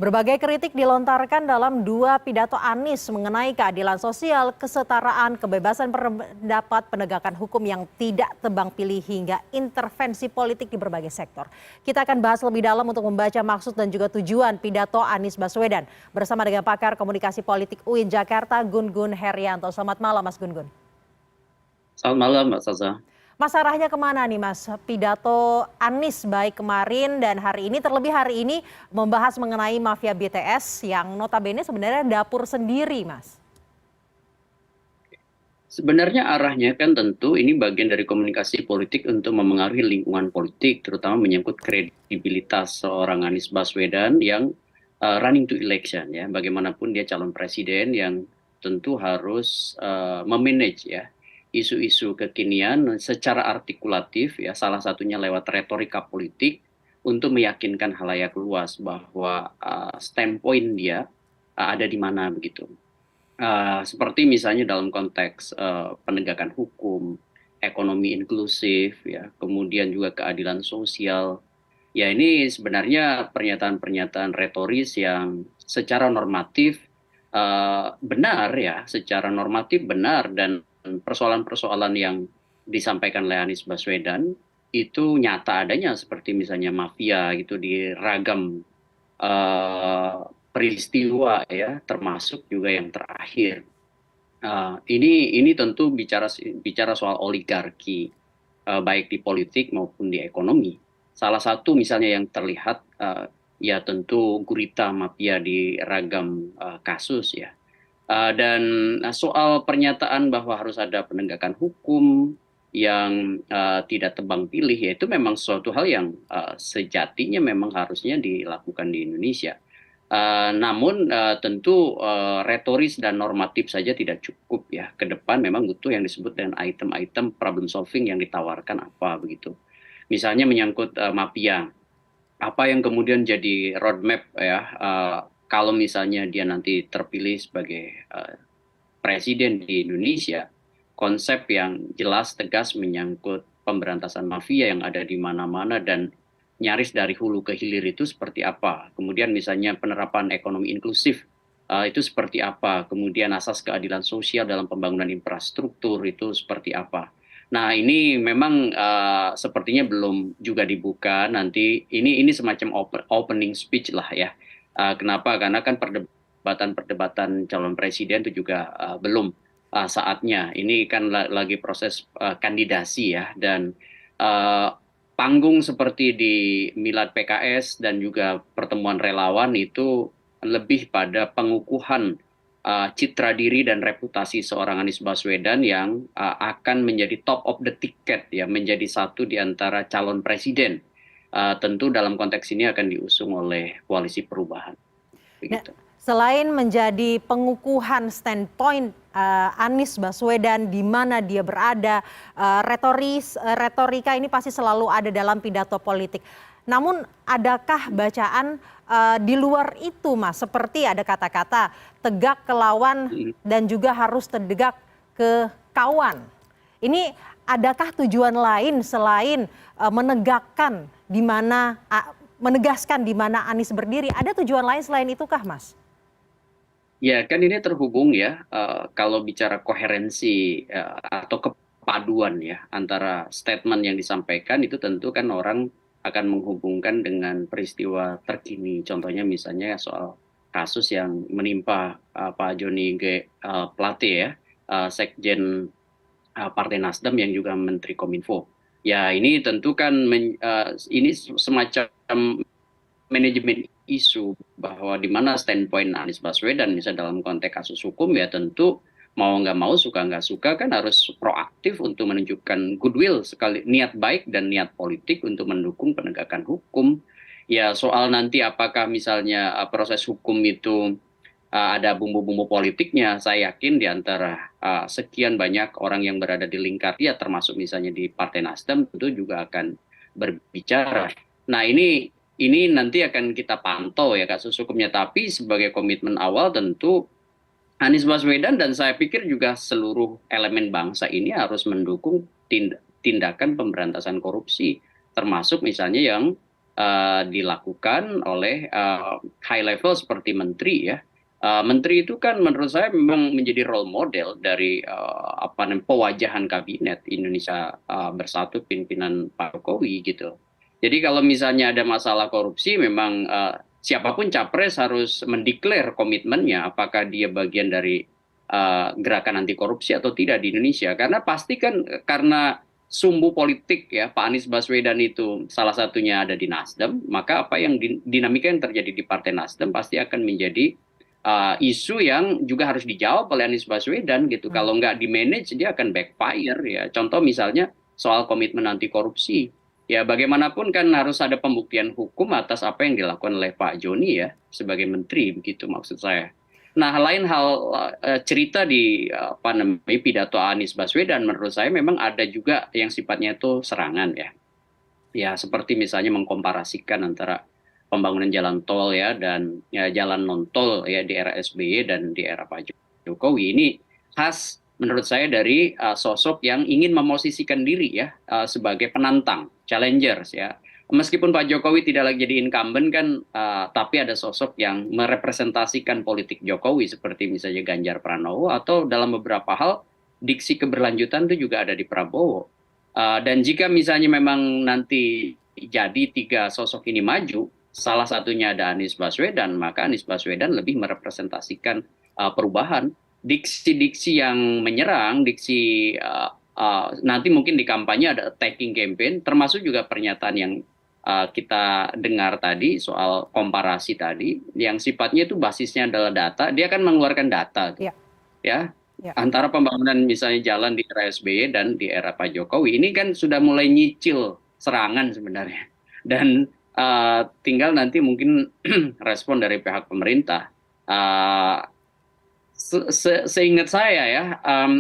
Berbagai kritik dilontarkan dalam dua pidato Anies mengenai keadilan sosial, kesetaraan, kebebasan pendapat, penegakan hukum yang tidak tebang pilih hingga intervensi politik di berbagai sektor. Kita akan bahas lebih dalam untuk membaca maksud dan juga tujuan pidato Anies Baswedan bersama dengan pakar komunikasi politik UIN Jakarta, Gun Gun Herianto. Selamat malam, Mas Gun Gun. Selamat malam, Mbak Saza. Mas, arahnya kemana nih Mas? Pidato Anies baik kemarin dan hari ini, terlebih hari ini membahas mengenai mafia BTS yang notabene sebenarnya dapur sendiri, Mas. Sebenarnya arahnya kan tentu ini bagian dari komunikasi politik untuk memengaruhi lingkungan politik, terutama menyangkut kredibilitas seorang Anies Baswedan yang running to election ya. Bagaimanapun dia calon presiden yang tentu harus memanage ya isu-isu kekinian secara artikulatif ya, salah satunya lewat retorika politik untuk meyakinkan halayak luas bahwa standpoint dia ada di mana begitu. Seperti misalnya dalam konteks penegakan hukum, ekonomi inklusif, ya, kemudian juga keadilan sosial. Ya ini sebenarnya pernyataan-pernyataan retoris yang secara normatif benar ya, secara normatif benar dan persoalan-persoalan yang disampaikan oleh Anies Baswedan itu nyata adanya seperti misalnya mafia gitu di ragam peristiwa ya, termasuk juga yang terakhir. Ini tentu bicara soal oligarki baik di politik maupun di ekonomi. Salah satu misalnya yang terlihat ya tentu gurita mafia di ragam kasus ya. Dan soal pernyataan bahwa harus ada penegakan hukum yang tidak tebang pilih, ya itu memang suatu hal yang sejatinya memang harusnya dilakukan di Indonesia. Namun tentu retoris dan normatif saja tidak cukup ya. Ke depan memang butuh yang disebut dengan item-item problem solving yang ditawarkan apa begitu. Misalnya menyangkut mafia, apa yang kemudian jadi roadmap ya kalau misalnya dia nanti terpilih sebagai presiden di Indonesia, konsep yang jelas tegas menyangkut pemberantasan mafia yang ada di mana-mana dan nyaris dari hulu ke hilir itu seperti apa. Kemudian misalnya penerapan ekonomi inklusif itu seperti apa. Kemudian asas keadilan sosial dalam pembangunan infrastruktur itu seperti apa. Nah ini memang sepertinya belum juga dibuka nanti. Ini semacam opening speech lah ya. Kenapa? Karena kan perdebatan calon presiden itu juga belum saatnya. Ini kan lagi proses kandidasi ya dan panggung seperti di Milad PKS dan juga pertemuan relawan itu lebih pada pengukuhan citra diri dan reputasi seorang Anies Baswedan yang akan menjadi top of the ticket ya, menjadi satu di antara calon presiden. Tentu dalam konteks ini akan diusung oleh koalisi perubahan. Begitu. Selain menjadi pengukuhan standpoint Anies Baswedan di mana dia berada, retorika ini pasti selalu ada dalam pidato politik. Namun adakah bacaan di luar itu, Mas? Seperti ada kata-kata tegak ke lawan dan juga harus tertegak ke kawan. Ini adakah tujuan lain selain menegakkan di mana menegaskan di mana Anies berdiri? Ada tujuan lain selain itu kah, Mas? Ya, kan ini terhubung ya, kalau bicara koherensi atau kepaduan ya antara statement yang disampaikan itu tentu kan orang akan menghubungkan dengan peristiwa terkini. Contohnya misalnya soal kasus yang menimpa Pak Joni G. Plate ya, Sekjen Partai Nasdem yang juga Menteri Kominfo. Ya, ini tentu kan ini semacam manajemen isu bahwa di mana standpoint Anies Baswedan misalnya dalam konteks kasus hukum ya tentu mau nggak mau suka nggak suka kan harus proaktif untuk menunjukkan goodwill sekali niat baik dan niat politik untuk mendukung penegakan hukum. Ya soal nanti apakah misalnya proses hukum itu ada bumbu-bumbu politiknya, saya yakin di antara sekian banyak orang yang berada di lingkar dia termasuk misalnya di Partai Nasdem tentu juga akan berbicara. Nah ini nanti akan kita pantau ya kasus hukumnya, tapi sebagai komitmen awal tentu Anies Baswedan dan saya pikir juga seluruh elemen bangsa ini harus mendukung tindakan pemberantasan korupsi, termasuk misalnya yang dilakukan oleh high level seperti menteri ya. Menteri itu kan menurut saya memang menjadi role model dari pewajahan kabinet Indonesia Bersatu pimpinan Pak Jokowi gitu. Jadi kalau misalnya ada masalah korupsi, memang siapapun capres harus mendeklar komitmennya apakah dia bagian dari gerakan anti korupsi atau tidak di Indonesia. Karena pasti kan karena sumbu politik ya Pak Anies Baswedan itu salah satunya ada di Nasdem, maka apa yang dinamika yang terjadi di Partai Nasdem pasti akan menjadi isu yang juga harus dijawab oleh Anies Baswedan gitu. Kalau nggak di manage dia akan backfire ya. Contoh misalnya soal komitmen anti korupsi. Ya bagaimanapun kan harus ada pembuktian hukum atas apa yang dilakukan oleh Pak Joni ya sebagai menteri begitu maksud saya. Nah lain hal cerita di apa namanya pidato Anies Baswedan menurut saya memang ada juga yang sifatnya itu serangan ya. Ya seperti misalnya mengkomparasikan antara pembangunan jalan tol ya dan ya, jalan non tol ya di era SBY dan di era Pak Jokowi ini khas menurut saya dari sosok yang ingin memosisikan diri ya sebagai penantang, challengers ya. Meskipun Pak Jokowi tidak lagi jadi incumbent kan, tapi ada sosok yang merepresentasikan politik Jokowi seperti misalnya Ganjar Pranowo atau dalam beberapa hal diksi keberlanjutan itu juga ada di Prabowo. Dan jika misalnya memang nanti jadi tiga sosok ini maju, salah satunya ada Anies Baswedan, maka Anies Baswedan lebih merepresentasikan perubahan. Diksi-diksi yang menyerang, diksi nanti mungkin di kampanye ada attacking campaign, termasuk juga pernyataan yang kita dengar tadi soal komparasi tadi, yang sifatnya itu basisnya adalah data, dia akan mengeluarkan data, Ya, ya ya. antara pembangunan misalnya jalan di era SBY dan di era Pak Jokowi ini kan sudah mulai nyicil serangan sebenarnya dan tinggal nanti mungkin respon dari pihak pemerintah. Seingat saya ya,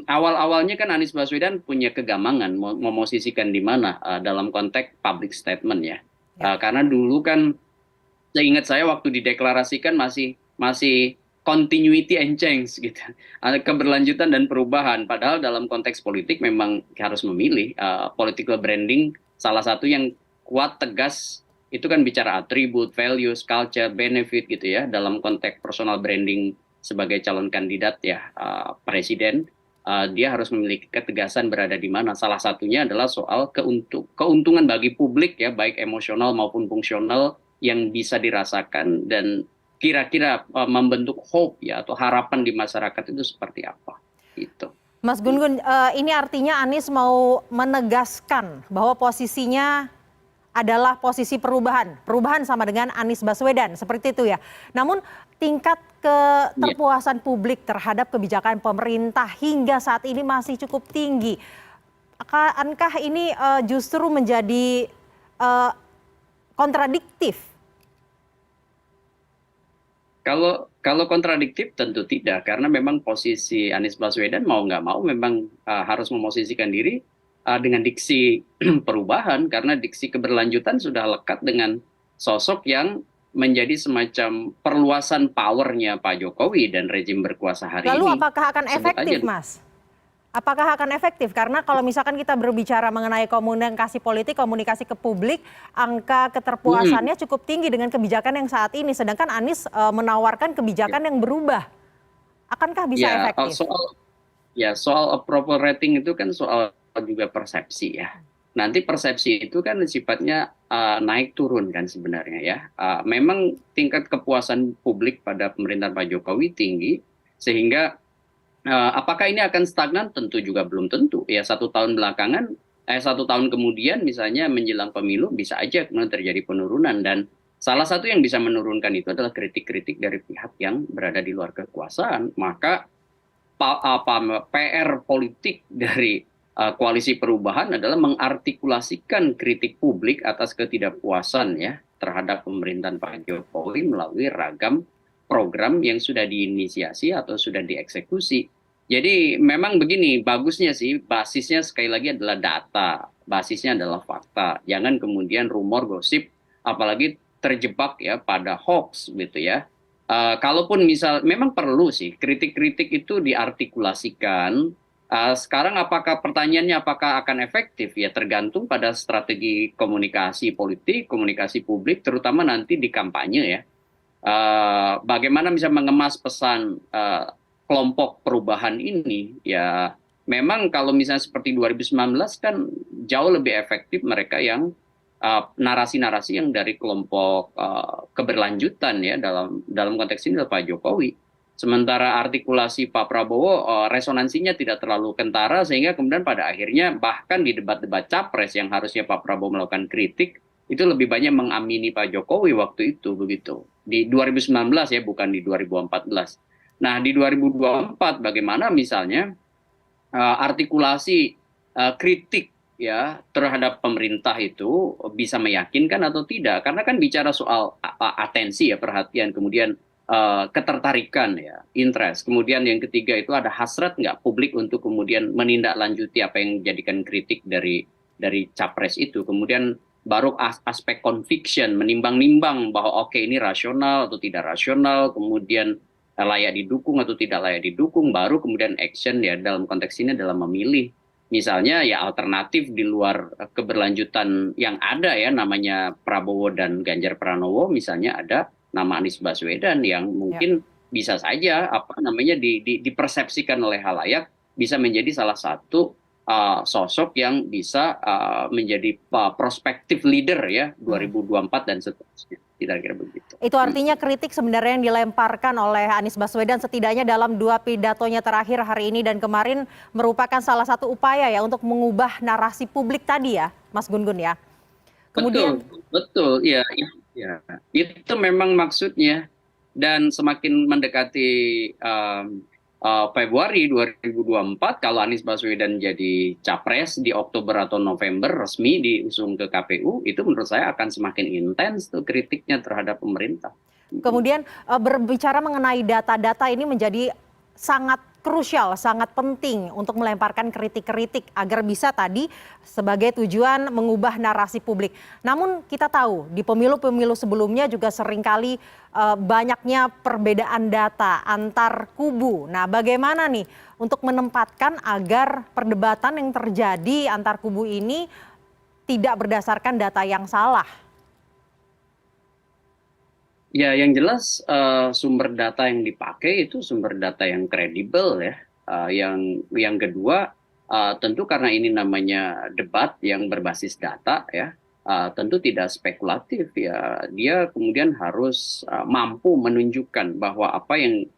awal-awalnya kan Anies Baswedan punya kegamangan memosisikan di mana dalam konteks public statement ya. Karena dulu kan seingat saya waktu dideklarasikan masih continuity and change gitu, keberlanjutan dan perubahan. Padahal dalam konteks politik memang harus memilih political branding. Salah satu yang kuat tegas itu kan bicara atribut, values, culture, benefit gitu ya. Dalam konteks personal branding sebagai calon kandidat ya presiden, dia harus memiliki ketegasan berada di mana. Salah satunya adalah soal keuntungan bagi publik ya, baik emosional maupun fungsional yang bisa dirasakan dan kira-kira membentuk hope ya atau harapan di masyarakat itu seperti apa gitu. Mas Gun-Gun, ini artinya Anies mau menegaskan bahwa posisinya adalah posisi perubahan. Perubahan sama dengan Anies Baswedan, seperti itu ya. Namun tingkat keterpuasan publik terhadap kebijakan pemerintah hingga saat ini masih cukup tinggi. Akankah ini justru menjadi kontradiktif? Kalau kontradiktif tentu tidak, karena memang posisi Anies Baswedan mau nggak mau memang harus memosisikan diri dengan diksi perubahan, karena diksi keberlanjutan sudah lekat dengan sosok yang menjadi semacam perluasan powernya Pak Jokowi dan rezim berkuasa hari ini. Lalu apakah akan efektif, Mas? Apakah akan efektif? Karena kalau misalkan kita berbicara mengenai komunikasi politik, komunikasi ke publik, angka keterpuasannya cukup tinggi dengan kebijakan yang saat ini. Sedangkan Anies menawarkan kebijakan yang berubah. Akankah bisa efektif? Soal approval rating itu kan soal juga persepsi ya. Nanti persepsi itu kan sifatnya naik turun kan sebenarnya ya. Memang tingkat kepuasan publik pada pemerintahan Pak Jokowi tinggi, sehingga apakah ini akan stagnan? Tentu juga belum tentu. Ya 1 tahun belakangan, 1 tahun kemudian misalnya menjelang pemilu bisa aja kemudian terjadi penurunan, dan salah satu yang bisa menurunkan itu adalah kritik-kritik dari pihak yang berada di luar kekuasaan. Maka PR politik dari koalisi perubahan adalah mengartikulasikan kritik publik atas ketidakpuasan ya terhadap pemerintahan Pak Jokowi melalui ragam program yang sudah diinisiasi atau sudah dieksekusi. Jadi memang begini, bagusnya sih basisnya sekali lagi adalah data, basisnya adalah fakta. Jangan kemudian rumor, gosip, apalagi terjebak ya pada hoax gitu ya. Kalaupun misal memang perlu sih kritik-kritik itu diartikulasikan Sekarang pertanyaannya apakah akan efektif? Ya tergantung pada strategi komunikasi politik, komunikasi publik, terutama nanti di kampanye ya. Bagaimana bisa mengemas pesan kelompok perubahan ini? Ya memang kalau misalnya seperti 2019 kan jauh lebih efektif mereka yang narasi-narasi yang dari kelompok keberlanjutan ya dalam konteks ini adalah Pak Jokowi. Sementara artikulasi Pak Prabowo resonansinya tidak terlalu kentara sehingga kemudian pada akhirnya bahkan di debat-debat capres yang harusnya Pak Prabowo melakukan kritik itu lebih banyak mengamini Pak Jokowi waktu itu begitu. Di 2019 ya bukan di 2014. Nah di 2024 bagaimana misalnya artikulasi kritik ya terhadap pemerintah itu bisa meyakinkan atau tidak karena kan bicara soal atensi ya perhatian kemudian ketertarikan ya interest kemudian yang ketiga itu ada hasrat nggak publik untuk kemudian menindaklanjuti apa yang dijadikan kritik dari capres itu kemudian baru aspek conviction menimbang-nimbang bahwa oke ini rasional atau tidak rasional kemudian layak didukung atau tidak layak didukung baru kemudian action ya dalam konteks ini adalah memilih misalnya ya alternatif di luar keberlanjutan yang ada ya namanya Prabowo dan Ganjar Pranowo misalnya ada nama Anies Baswedan yang Ya. mungkin bisa saja apa namanya dipersepsikan oleh halayak bisa menjadi salah satu sosok yang bisa menjadi prospektif leader ya 2024 dan seterusnya kira-kira begitu. Itu artinya kritik sebenarnya yang dilemparkan oleh Anies Baswedan setidaknya dalam 2 pidatonya terakhir hari ini dan kemarin merupakan salah satu upaya ya untuk mengubah narasi publik tadi ya, Mas Gun-Gun ya. Betul, Kemudian betul, ya, ya, itu memang maksudnya. Dan semakin mendekati Februari 2024, kalau Anies Baswedan jadi capres di Oktober atau November resmi diusung ke KPU, itu menurut saya akan semakin intens tuh kritiknya terhadap pemerintah. Kemudian berbicara mengenai data-data ini menjadi sangat krusial, sangat penting untuk melemparkan kritik-kritik agar bisa tadi sebagai tujuan mengubah narasi publik. Namun kita tahu di pemilu-pemilu sebelumnya juga seringkali banyaknya perbedaan data antar kubu. Nah, bagaimana nih untuk menempatkan agar perdebatan yang terjadi antar kubu ini tidak berdasarkan data yang salah? Ya, yang jelas sumber data yang dipakai itu sumber data yang kredibel ya. Yang kedua tentu karena ini namanya debat yang berbasis data ya, tentu tidak spekulatif ya. Dia kemudian harus mampu menunjukkan bahwa apa yang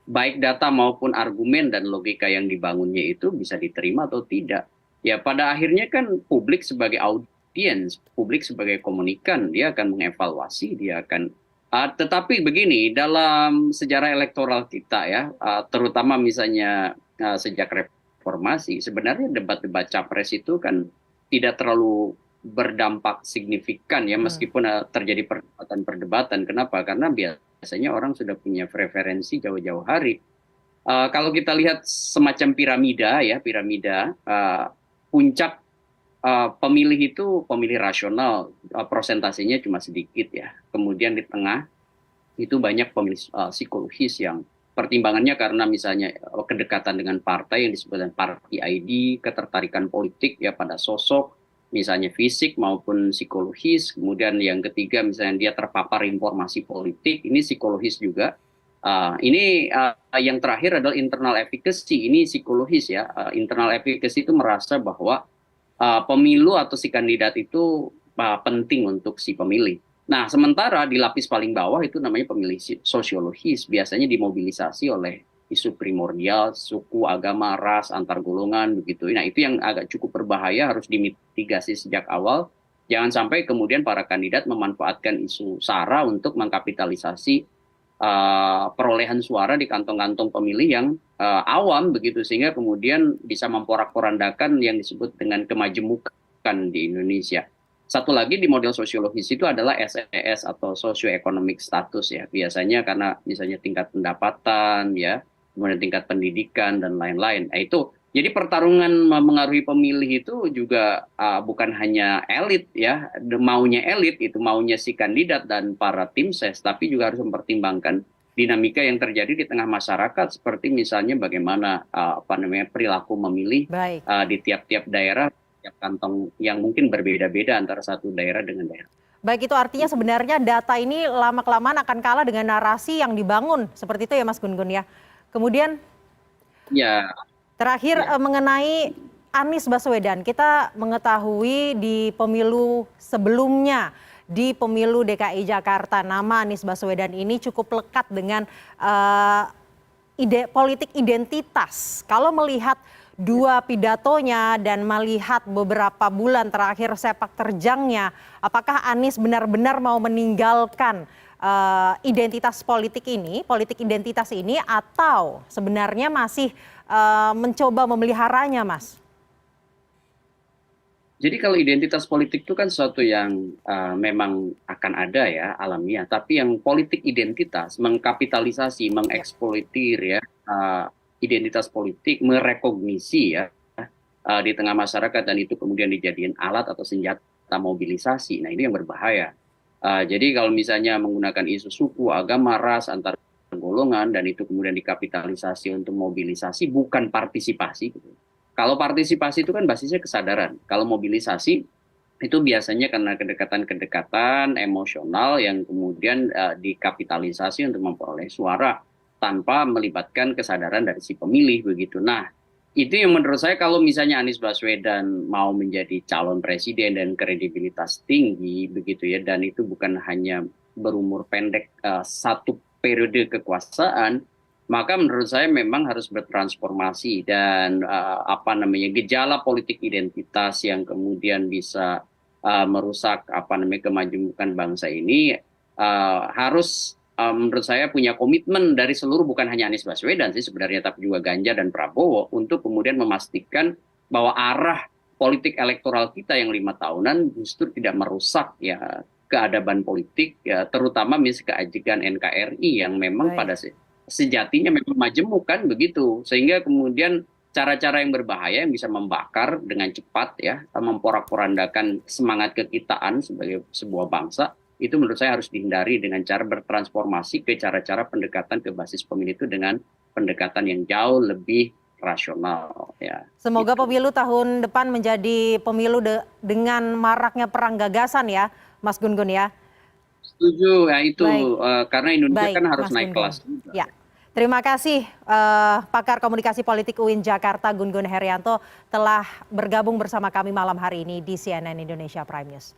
baik data maupun argumen dan logika yang dibangunnya itu bisa diterima atau tidak. Ya pada akhirnya kan publik sebagai audiens, publik sebagai komunikan, dia akan mengevaluasi, dia akan tetapi begini, dalam sejarah elektoral kita ya, terutama misalnya sejak reformasi, sebenarnya debat-debat capres itu kan tidak terlalu berdampak signifikan ya, meskipun terjadi perdebatan-perdebatan. Kenapa? Karena biasanya orang sudah punya preferensi jauh-jauh hari. Kalau kita lihat semacam piramida ya, puncak pemilih itu pemilih rasional, prosentasenya cuma sedikit ya. Kemudian di tengah itu banyak pemilih psikologis yang pertimbangannya karena misalnya kedekatan dengan partai yang disebut dengan party ID, ketertarikan politik ya pada sosok, misalnya fisik maupun psikologis. Kemudian yang ketiga misalnya dia terpapar informasi politik, ini psikologis juga. Ini yang terakhir adalah internal efficacy, ini psikologis ya. Internal efficacy itu merasa bahwa pemilu atau si kandidat itu penting untuk si pemilih. Nah, sementara di lapis paling bawah itu namanya pemilih sosiologis, biasanya dimobilisasi oleh isu primordial, suku, agama, ras, antar golongan, begitu. Nah, itu yang agak cukup berbahaya, harus dimitigasi sejak awal. Jangan sampai kemudian para kandidat memanfaatkan isu SARA untuk mengkapitalisasi perolehan suara di kantong-kantong pemilih yang awam begitu sehingga kemudian bisa memporak-porandakan yang disebut dengan kemajemukan di Indonesia. Satu lagi di model sosiologis itu adalah SES atau socio-economic status ya. Biasanya karena misalnya tingkat pendapatan ya, kemudian tingkat pendidikan dan lain-lain. Nah, itu jadi pertarungan mengaruhi pemilih itu juga bukan hanya elit ya, maunya elit itu maunya si kandidat dan para tim ses, tapi juga harus mempertimbangkan dinamika yang terjadi di tengah masyarakat seperti misalnya bagaimana perilaku memilih Baik. di tiap-tiap daerah, tiap kantong yang mungkin berbeda-beda antara satu daerah dengan daerah. Baik, itu artinya sebenarnya data ini lama-kelamaan akan kalah dengan narasi yang dibangun. Seperti itu ya Mas Gun-Gun ya. Kemudian Ya, terakhir ya. mengenai Anies Baswedan, kita mengetahui di pemilu sebelumnya, di pemilu DKI Jakarta, nama Anies Baswedan ini cukup lekat dengan politik identitas. Kalau melihat dua pidatonya dan melihat beberapa bulan terakhir sepak terjangnya, apakah Anies benar-benar mau meninggalkan identitas politik identitas ini, atau sebenarnya masih mencoba memeliharanya, Mas? Jadi kalau identitas politik itu kan sesuatu yang memang akan ada ya alamiah, tapi yang politik identitas mengkapitalisasi, mengeksploitir ya identitas politik, merekognisi ya di tengah masyarakat dan itu kemudian dijadikan alat atau senjata mobilisasi. Nah ini yang berbahaya. Jadi kalau misalnya menggunakan isu suku, agama, ras, antar golongan dan itu kemudian dikapitalisasi untuk mobilisasi bukan partisipasi gitu. Kalau partisipasi itu kan basisnya kesadaran. Kalau mobilisasi itu biasanya karena kedekatan-kedekatan emosional yang kemudian dikapitalisasi untuk memperoleh suara tanpa melibatkan kesadaran dari si pemilih begitu. Nah, itu yang menurut saya kalau misalnya Anies Baswedan mau menjadi calon presiden dan kredibilitas tinggi begitu ya, dan itu bukan hanya berumur pendek satu periode kekuasaan, maka menurut saya memang harus bertransformasi dan gejala politik identitas yang kemudian bisa merusak kemajemukan bangsa ini harus menurut saya punya komitmen dari seluruh, bukan hanya Anies Baswedan sih sebenarnya, tapi juga Ganjar dan Prabowo untuk kemudian memastikan bahwa arah politik elektoral kita yang 5 tahunan justru tidak merusak ya keadaban politik ya, terutama misalnya keajikan NKRI yang memang pada sejatinya memang majemuk kan begitu, sehingga kemudian cara-cara yang berbahaya yang bisa membakar dengan cepat ya, memporak-porandakan semangat kekitaan sebagai sebuah bangsa, itu menurut saya harus dihindari dengan cara bertransformasi ke cara-cara pendekatan ke basis pemilih itu dengan pendekatan yang jauh lebih rasional ya. Semoga Gitu. pemilu tahun depan menjadi pemilu dengan maraknya perang gagasan ya, Mas Gun-Gun ya. Setuju ya itu. Baik. Karena Indonesia Baik, kan harus Mas naik Gun-Gun. kelas juga. Ya. Terima kasih pakar komunikasi politik UIN Jakarta Gun-Gun Herianto telah bergabung bersama kami malam hari ini di CNN Indonesia Prime News.